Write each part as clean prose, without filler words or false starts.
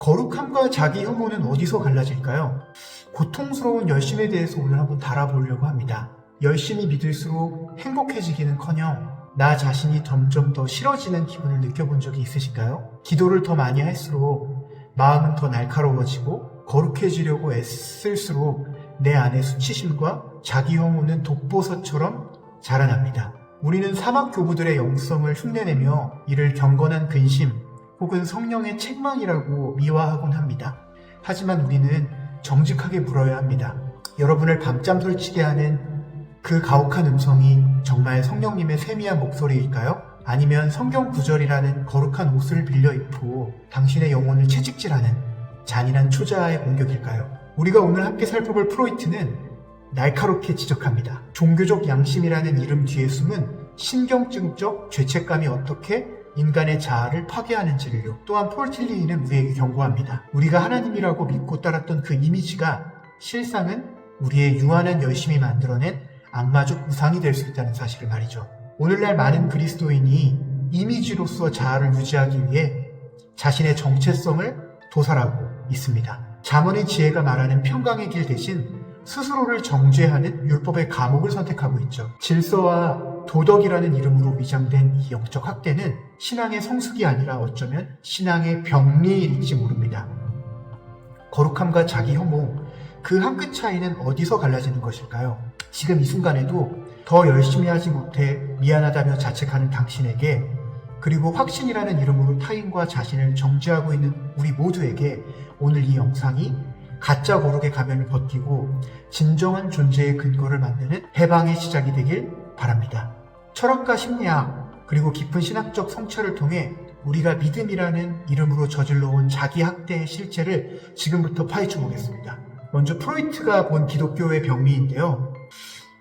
거룩함과 자기 혐오는 어디서 갈라질까요? 고통스러운 열심에 대해서 오늘 한번 달아보려고 합니다. 열심히 믿을수록 행복해지기는커녕 나 자신이 점점 더 싫어지는 기분을 느껴본 적이 있으실까요? 기도를 더 많이 할수록 마음은 더 날카로워지고 거룩해지려고 애쓸수록 내 안의 수치심과 자기 혐오는 독보섯처럼 자라납니다. 우리는 사막 교부들의 영성을 흉내내며 이를 경건한 근심 혹은 성령의 책망이라고 미화하곤 합니다. 하지만 우리는 정직하게 물어야 합니다. 여러분을 밤잠 설치게 하는 그 가혹한 음성이 정말 성령님의 세미한 목소리일까요? 아니면 성경 구절이라는 거룩한 옷을 빌려 입고 당신의 영혼을 채찍질하는 잔인한 초자아의 공격일까요? 우리가 오늘 함께 살펴볼 프로이트는 날카롭게 지적합니다. 종교적 양심이라는 이름 뒤에 숨은 신경증적 죄책감이 어떻게 인간의 자아를 파괴하는지를요. 또한 폴 틸리히는 우리에게 경고합니다. 우리가 하나님이라고 믿고 따랐던 그 이미지가 실상은 우리의 유한한 열심이 만들어낸 악마적 우상이 될 수 있다는 사실을 말이죠. 오늘날 많은 그리스도인이 이미지로서 자아를 유지하기 위해 자신의 정체성을 도살하고 있습니다. 잠언의 지혜가 말하는 평강의 길 대신 스스로를 정죄하는 율법의 감옥을 선택하고 있죠. 질서와 도덕이라는 이름으로 위장된 이 영적 학대는 신앙의 성숙이 아니라 어쩌면 신앙의 병리일지 모릅니다. 거룩함과 자기 혐오, 그 한 끗 차이는 어디서 갈라지는 것일까요? 지금 이 순간에도 더 열심히 하지 못해 미안하다며 자책하는 당신에게, 그리고 확신이라는 이름으로 타인과 자신을 정죄하고 있는 우리 모두에게 오늘 이 영상이 가짜 거룩의 가면을 벗기고 진정한 존재의 근거를 만드는 해방의 시작이 되길 바랍니다. 철학과 심리학 그리고 깊은 신학적 성찰을 통해 우리가 믿음이라는 이름으로 저질러온 자기 학대의 실체를 지금부터 파헤쳐 보겠습니다. 먼저 프로이트가 본 기독교의 병리인데요.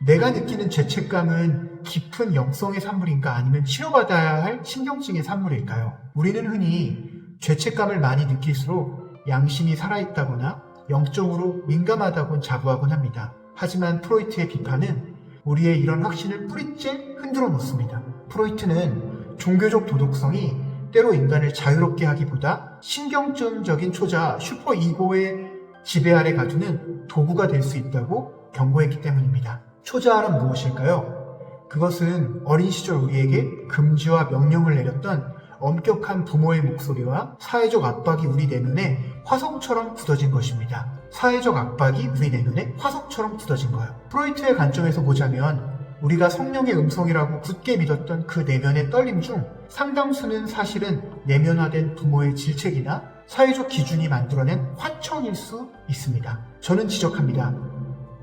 내가 느끼는 죄책감은 깊은 영성의 산물인가 아니면 치료받아야 할 신경증의 산물일까요? 우리는 흔히 죄책감을 많이 느낄수록 양심이 살아있다거나 영적으로 민감하다고 자부하곤 합니다. 하지만 프로이트의 비판은 우리의 이런 확신을 뿌리째 흔들어 놓습니다. 프로이트는 종교적 도덕성이 때로 인간을 자유롭게 하기보다 신경증적인 초자 슈퍼이고의 지배 아래 가두는 도구가 될 수 있다고 경고했기 때문입니다. 초자아란 무엇일까요? 그것은 어린 시절 우리에게 금지와 명령을 내렸던 엄격한 부모의 목소리와 사회적 압박이 우리 내면에 화석처럼 굳어진 것입니다. 사회적 압박이 우리 내면에 화석처럼 굳어진 거예요. 프로이트의 관점에서 보자면 우리가 성령의 음성이라고 굳게 믿었던 그 내면의 떨림 중 상당수는 사실은 내면화된 부모의 질책이나 사회적 기준이 만들어낸 환청일 수 있습니다. 저는 지적합니다.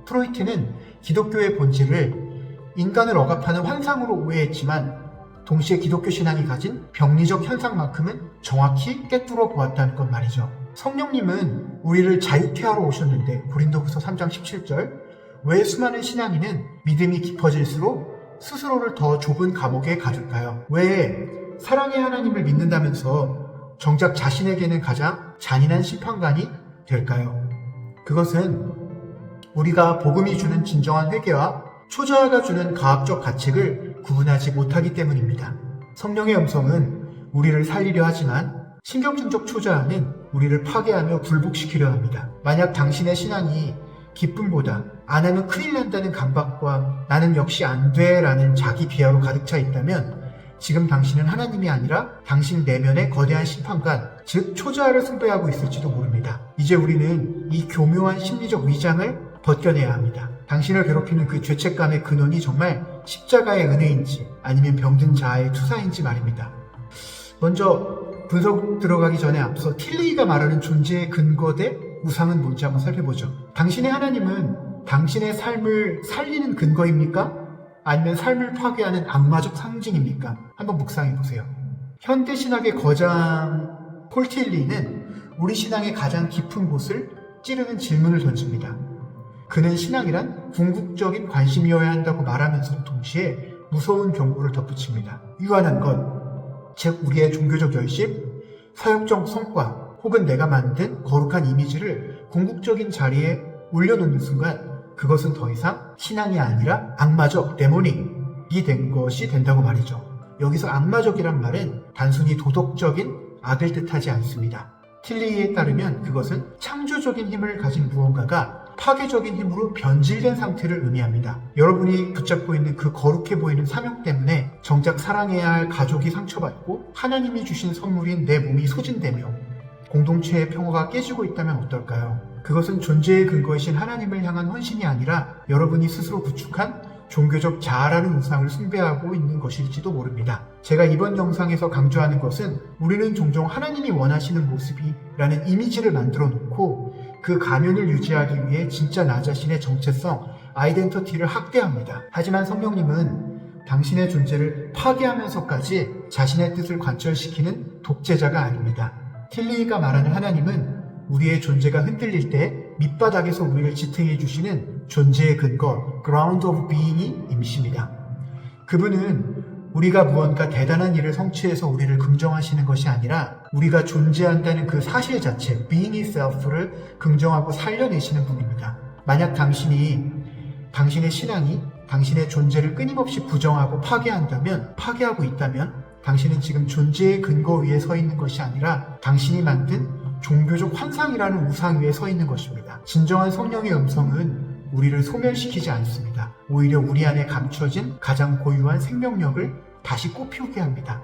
프로이트는 기독교의 본질을 인간을 억압하는 환상으로 오해했지만 동시에 기독교 신앙이 가진 병리적 현상만큼은 정확히 꿰뚫어 보았다는 것 말이죠. 성령님은 우리를 자유케 하러 오셨는데 고린도후서 3장 17절 왜 수많은 신앙인은 믿음이 깊어질수록 스스로를 더 좁은 감옥에 가둘까요? 왜 사랑의 하나님을 믿는다면서 정작 자신에게는 가장 잔인한 심판관이 될까요? 그것은 우리가 복음이 주는 진정한 회개와 초자아가 주는 과학적 가책을 구분하지 못하기 때문입니다. 성령의 음성은 우리를 살리려 하지만 신경증적 초자아는 우리를 파괴하며 굴복시키려 합니다. 만약 당신의 신앙이 기쁨보다 안 하면 큰일 난다는 강박과 나는 역시 안 돼라는 자기 비하로 가득 차 있다면 지금 당신은 하나님이 아니라 당신 내면의 거대한 심판관, 즉 초자아를 숭배하고 있을지도 모릅니다. 이제 우리는 이 교묘한 심리적 위장을 벗겨내야 합니다. 당신을 괴롭히는 그 죄책감의 근원이 정말 십자가의 은혜인지 아니면 병든 자아의 투사인지 말입니다. 먼저 분석 들어가기 전에 앞서 틸리히가 말하는 존재의 근거대 우상은 뭔지 한번 살펴보죠. 당신의 하나님은 당신의 삶을 살리는 근거입니까? 아니면 삶을 파괴하는 악마적 상징입니까? 한번 묵상해보세요. 현대신학의 거장 폴 틸리히는 우리 신앙의 가장 깊은 곳을 찌르는 질문을 던집니다. 그는 신앙이란 궁극적인 관심이어야 한다고 말하면서 동시에 무서운 경고를 덧붙입니다. 유한한 것, 즉 우리의 종교적 열심, 사역적 성과 혹은 내가 만든 거룩한 이미지를 궁극적인 자리에 올려놓는 순간 그것은 더 이상 신앙이 아니라 악마적 데모닉이 된 것이 된다고 말이죠. 여기서 악마적이란 말은 단순히 도덕적인 악을 뜻하지 않습니다. 틸리에 따르면 그것은 창조적인 힘을 가진 무언가가 파괴적인 힘으로 변질된 상태를 의미합니다. 여러분이 붙잡고 있는 그 거룩해 보이는 사명 때문에 정작 사랑해야 할 가족이 상처받고 하나님이 주신 선물인 내 몸이 소진되며 공동체의 평화가 깨지고 있다면 어떨까요? 그것은 존재의 근거이신 하나님을 향한 헌신이 아니라 여러분이 스스로 구축한 종교적 자아라는 우상을 숭배하고 있는 것일지도 모릅니다. 제가 이번 영상에서 강조하는 것은 우리는 종종 하나님이 원하시는 모습이라는 이미지를 만들어 놓고 그 가면을 유지하기 위해 진짜 나 자신의 정체성, 아이덴티티를 학대합니다. 하지만 성령님은 당신의 존재를 파괴하면서까지 자신의 뜻을 관철시키는 독재자가 아닙니다. 틸리가 말하는 하나님은 우리의 존재가 흔들릴 때 밑바닥에서 우리를 지탱해 주시는 존재의 근거, ground of being이 임시입니다. 그분은 우리가 무언가 대단한 일을 성취해서 우리를 긍정하시는 것이 아니라 우리가 존재한다는 그 사실 자체, being itself를 긍정하고 살려내시는 분입니다. 만약 당신의 신앙이 당신의 존재를 끊임없이 부정하고 파괴하고 있다면 당신은 지금 존재의 근거 위에 서 있는 것이 아니라 당신이 만든 종교적 환상이라는 우상 위에 서 있는 것입니다. 진정한 성령의 음성은 우리를 소멸시키지 않습니다. 오히려 우리 안에 감춰진 가장 고유한 생명력을 다시 꽃피우게 합니다.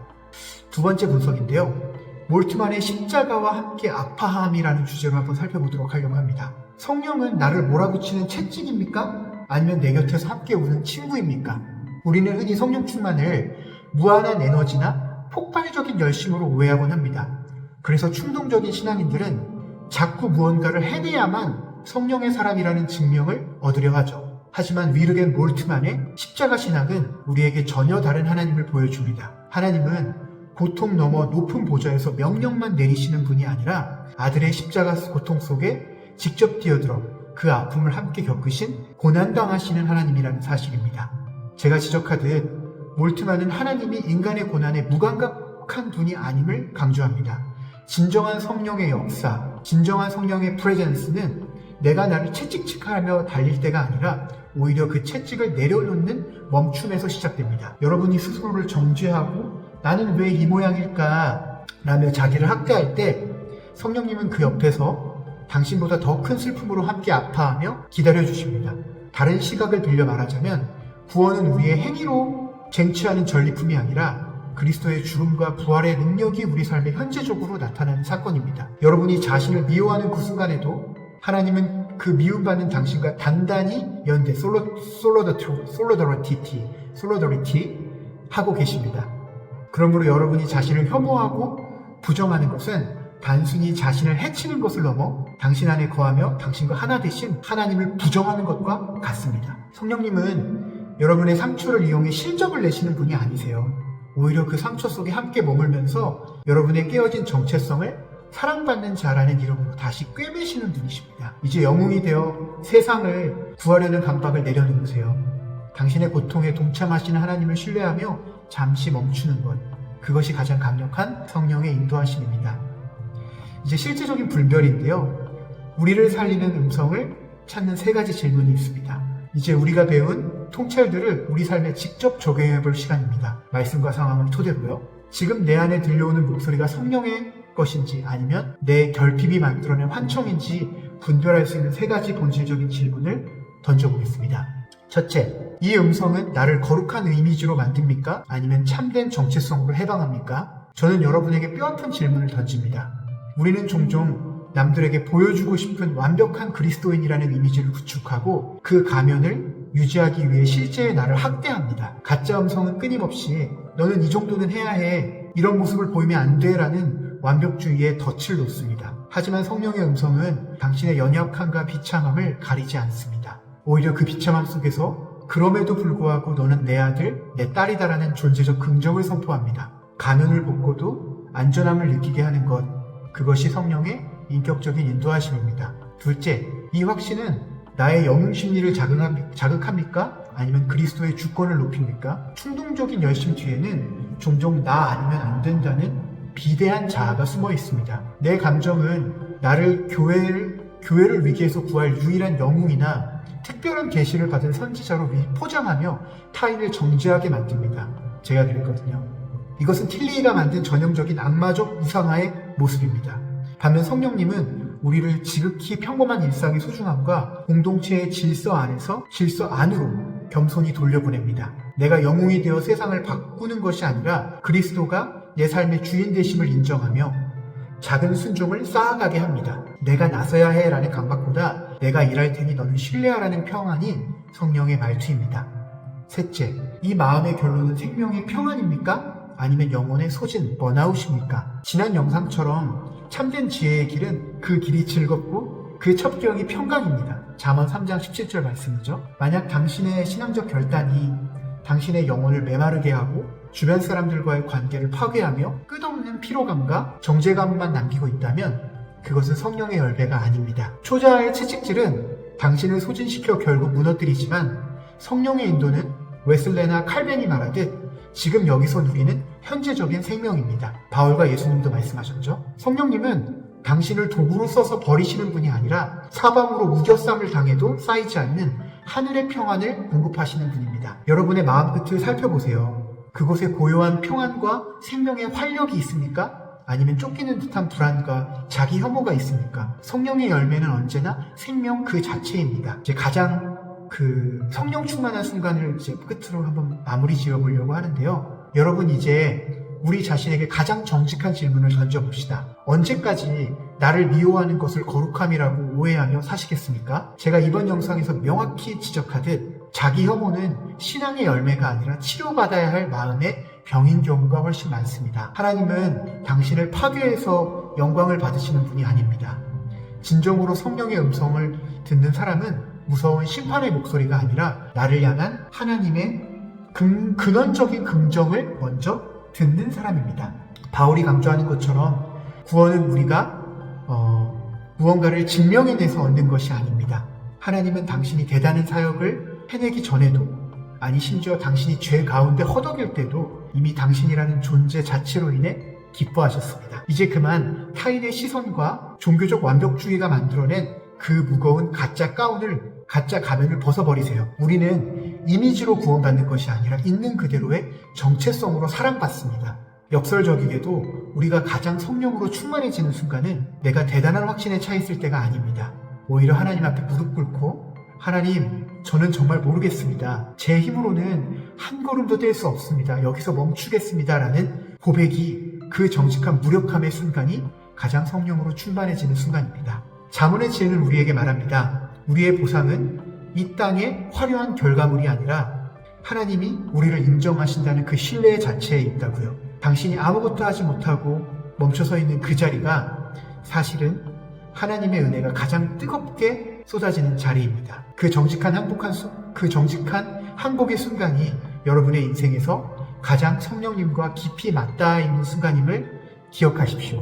두 번째 분석인데요. 몰트만의 십자가와 함께 아파함이라는 주제로 한번 살펴보도록 하려고 합니다. 성령은 나를 몰아붙이는 채찍입니까? 아니면 내 곁에서 함께 우는 친구입니까? 우리는 흔히 성령 충만을 무한한 에너지나 폭발적인 열심으로 오해하곤 합니다. 그래서 충동적인 신앙인들은 자꾸 무언가를 해내야만 성령의 사람이라는 증명을 얻으려 하죠. 하지만 위르겐 몰트만의 십자가 신학은 우리에게 전혀 다른 하나님을 보여줍니다. 하나님은 고통 넘어 높은 보좌에서 명령만 내리시는 분이 아니라 아들의 십자가 고통 속에 직접 뛰어들어 그 아픔을 함께 겪으신 고난당하시는 하나님이라는 사실입니다. 제가 지적하듯 몰트만은 하나님이 인간의 고난에 무감각한 분이 아님을 강조합니다. 진정한 성령의 역사, 진정한 성령의 프레젠스는 내가 나를 채찍하며 달릴 때가 아니라 오히려 그 채찍을 내려놓는 멈춤에서 시작됩니다. 여러분이 스스로를 정죄하고 나는 왜 이 모양일까 라며 자기를 학대할 때 성령님은 그 옆에서 당신보다 더 큰 슬픔으로 함께 아파하며 기다려주십니다. 다른 시각을 빌려 말하자면 구원은 우리의 행위로 쟁취하는 전리품이 아니라 그리스도의 죽음과 부활의 능력이 우리 삶에 현재적으로 나타나는 사건입니다. 여러분이 자신을 미워하는 그 순간에도 하나님은 그 미움받는 당신과 단단히 연대 솔로더리티 하고 계십니다. 그러므로 여러분이 자신을 혐오하고 부정하는 것은 단순히 자신을 해치는 것을 넘어 당신 안에 거하며 당신과 하나 되신 하나님을 부정하는 것과 같습니다. 성령님은 여러분의 상처를 이용해 실적을 내시는 분이 아니세요. 오히려 그 상처 속에 함께 머물면서 여러분의 깨어진 정체성을 사랑받는 자라는 이름으로 다시 꿰매시는 분이십니다. 이제 영웅이 되어 세상을 구하려는 강박을 내려놓으세요. 당신의 고통에 동참하시는 하나님을 신뢰하며 잠시 멈추는 것, 그것이 가장 강력한 성령의 인도하심입니다. 이제 실제적인 분별인데요. 우리를 살리는 음성을 찾는 세 가지 질문이 있습니다. 이제 우리가 배운 통찰들을 우리 삶에 직접 적용해 볼 시간입니다. 말씀과 상황을 토대로요. 지금 내 안에 들려오는 목소리가 성령의 것인지 아니면 내 결핍이 만들어낸 환청인지 분별할 수 있는 세 가지 본질적인 질문을 던져보겠습니다. 첫째, 이 음성은 나를 거룩한 이미지로 만듭니까? 아니면 참된 정체성으로 해방합니까? 저는 여러분에게 뼈아픈 질문을 던집니다. 우리는 종종 남들에게 보여주고 싶은 완벽한 그리스도인이라는 이미지를 구축하고 그 가면을 유지하기 위해 실제의 나를 학대합니다. 가짜 음성은 끊임없이 너는 이 정도는 해야 해, 이런 모습을 보이면 안 돼 라는 완벽주의에 덫을 놓습니다. 하지만 성령의 음성은 당신의 연약함과 비참함을 가리지 않습니다. 오히려 그 비참함 속에서 그럼에도 불구하고 너는 내 아들, 내 딸이다라는 존재적 긍정을 선포합니다. 가면을 벗고도 안전함을 느끼게 하는 것, 그것이 성령의 인격적인 인도하심입니다. 둘째, 이 확신은 나의 영웅 심리를 자극합니까? 아니면 그리스도의 주권을 높입니까? 충동적인 열심 뒤에는 종종 나 아니면 안 된다는 비대한 자아가 숨어 있습니다. 내 감정은 나를 교회를 위기에서 구할 유일한 영웅이나 특별한 계시를 받은 선지자로 포장하며 타인을 정죄하게 만듭니다. 제가 그랬거든요. 이것은 틸리가 만든 전형적인 악마적 우상화의 모습입니다. 반면 성령님은 우리를 지극히 평범한 일상의 소중함과 공동체의 질서 안에서 질서 안으로 겸손히 돌려보냅니다. 내가 영웅이 되어 세상을 바꾸는 것이 아니라 그리스도가 내 삶의 주인 되심을 인정하며 작은 순종을 쌓아가게 합니다. 내가 나서야 해 라는 강박보다 내가 일할 테니 너는 신뢰하라는 평안이 성령의 말투입니다. 셋째, 이 마음의 결론은 생명의 평안입니까? 아니면 영혼의 소진, 번아웃입니까? 지난 영상처럼 참된 지혜의 길은 그 길이 즐겁고 그 첩경이 평강입니다. 잠언 3장 17절 말씀이죠. 만약 당신의 신앙적 결단이 당신의 영혼을 메마르게 하고 주변 사람들과의 관계를 파괴하며 끝없는 피로감과 정죄감만 남기고 있다면 그것은 성령의 열매가 아닙니다. 초자아의 채찍질은 당신을 소진시켜 결국 무너뜨리지만 성령의 인도는 웨슬레나 칼벤이 말하듯 지금 여기서 누리는 현재적인 생명입니다. 바울과 예수님도 말씀하셨죠. 성령님은 당신을 도구로 써서 버리시는 분이 아니라 사방으로 우겨쌈을 당해도 쌓이지 않는 하늘의 평안을 공급하시는 분입니다. 여러분의 마음 끝을 살펴보세요. 그곳에 고요한 평안과 생명의 활력이 있습니까? 아니면 쫓기는 듯한 불안과 자기 혐오가 있습니까? 성령의 열매는 언제나 생명 그 자체입니다. 이제 가장 성령 충만한 순간을 이제 끝으로 한번 마무리 지어 보려고 하는데요. 여러분 이제 우리 자신에게 가장 정직한 질문을 던져봅시다. 언제까지 나를 미워하는 것을 거룩함이라고 오해하며 사시겠습니까? 제가 이번 영상에서 명확히 지적하듯 자기 혐오는 신앙의 열매가 아니라 치료받아야 할 마음의 병인 경우가 훨씬 많습니다. 하나님은 당신을 파괴해서 영광을 받으시는 분이 아닙니다. 진정으로 성령의 음성을 듣는 사람은 무서운 심판의 목소리가 아니라 나를 향한 하나님의 근원적인 긍정을 먼저 듣는 사람입니다. 바울이 강조하는 것처럼 구원은 우리가 무언가를 증명해내서 얻는 것이 아닙니다. 하나님은 당신이 대단한 사역을 해내기 전에도 아니 심지어 당신이 죄 가운데 허덕일 때도 이미 당신이라는 존재 자체로 인해 기뻐하셨습니다. 이제 그만 타인의 시선과 종교적 완벽주의가 만들어낸 그 무거운 가짜 가면을 벗어버리세요. 우리는 이미지로 구원받는 것이 아니라 있는 그대로의 정체성으로 사랑받습니다. 역설적이게도 우리가 가장 성령으로 충만해지는 순간은 내가 대단한 확신에 차 있을 때가 아닙니다. 오히려 하나님 앞에 무릎 꿇고 하나님, 저는 정말 모르겠습니다. 제 힘으로는 한 걸음도 뗄 수 없습니다. 여기서 멈추겠습니다. 라는 고백이 그 정직한 무력함의 순간이 가장 성령으로 충만해지는 순간입니다. 잠언의 지혜는 우리에게 말합니다. 우리의 보상은 이 땅의 화려한 결과물이 아니라 하나님이 우리를 인정하신다는 그 신뢰 자체에 있다고요. 당신이 아무것도 하지 못하고 멈춰서 있는 그 자리가 사실은 하나님의 은혜가 가장 뜨겁게 쏟아지는 자리입니다. 그 정직한 항복의 순간이 여러분의 인생에서 가장 성령님과 깊이 맞닿아 있는 순간임을 기억하십시오.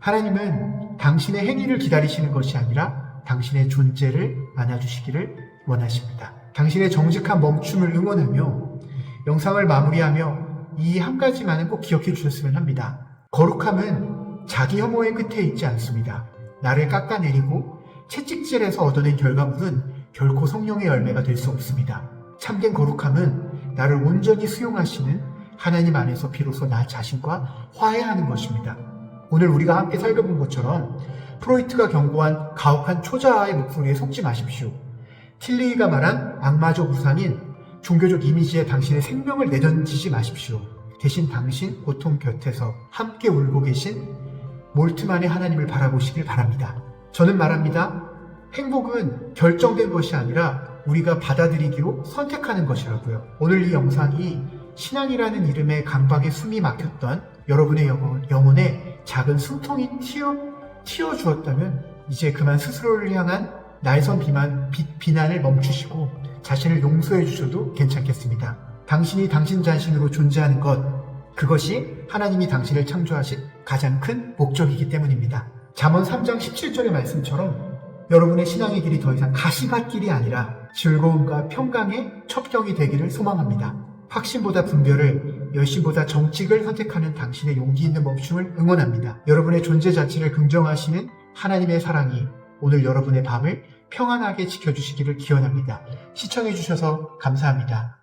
하나님은 당신의 행위를 기다리시는 것이 아니라 당신의 존재를 안아주시기를 원하십니다. 당신의 정직한 멈춤을 응원하며 영상을 마무리하며 이 한 가지만은 꼭 기억해 주셨으면 합니다. 거룩함은 자기 혐오의 끝에 있지 않습니다. 나를 깎아내리고 채찍질해서 얻어낸 결과물은 결코 성령의 열매가 될 수 없습니다. 참된 거룩함은 나를 온전히 수용하시는 하나님 안에서 비로소 나 자신과 화해하는 것입니다. 오늘 우리가 함께 살펴본 것처럼 프로이트가 경고한 가혹한 초자아의 목소리에 속지 마십시오. 틸리히가 말한 악마적 우상인 종교적 이미지에 당신의 생명을 내던지지 마십시오. 대신 당신 고통 곁에서 함께 울고 계신 몰트만의 하나님을 바라보시길 바랍니다. 저는 말합니다. 행복은 결정된 것이 아니라 우리가 받아들이기로 선택하는 것이라고요. 오늘 이 영상이 신앙이라는 이름의 강박에 숨이 막혔던 여러분의 영혼에 작은 숨통이 튀어주었다면 이제 그만 스스로를 향한 날선 비난을 멈추시고 자신을 용서해 주셔도 괜찮겠습니다. 당신이 당신 자신으로 존재하는 것, 그것이 하나님이 당신을 창조하신 가장 큰 목적이기 때문입니다. 잠언 3장 17절의 말씀처럼 여러분의 신앙의 길이 더 이상 가시밭길이 아니라 즐거움과 평강의 첩경이 되기를 소망합니다. 확신보다 분별을, 열심보다 정직을 선택하는 당신의 용기 있는 멈춤을 응원합니다. 여러분의 존재 자체를 긍정하시는 하나님의 사랑이 오늘 여러분의 밤을 평안하게 지켜주시기를 기원합니다. 시청해주셔서 감사합니다.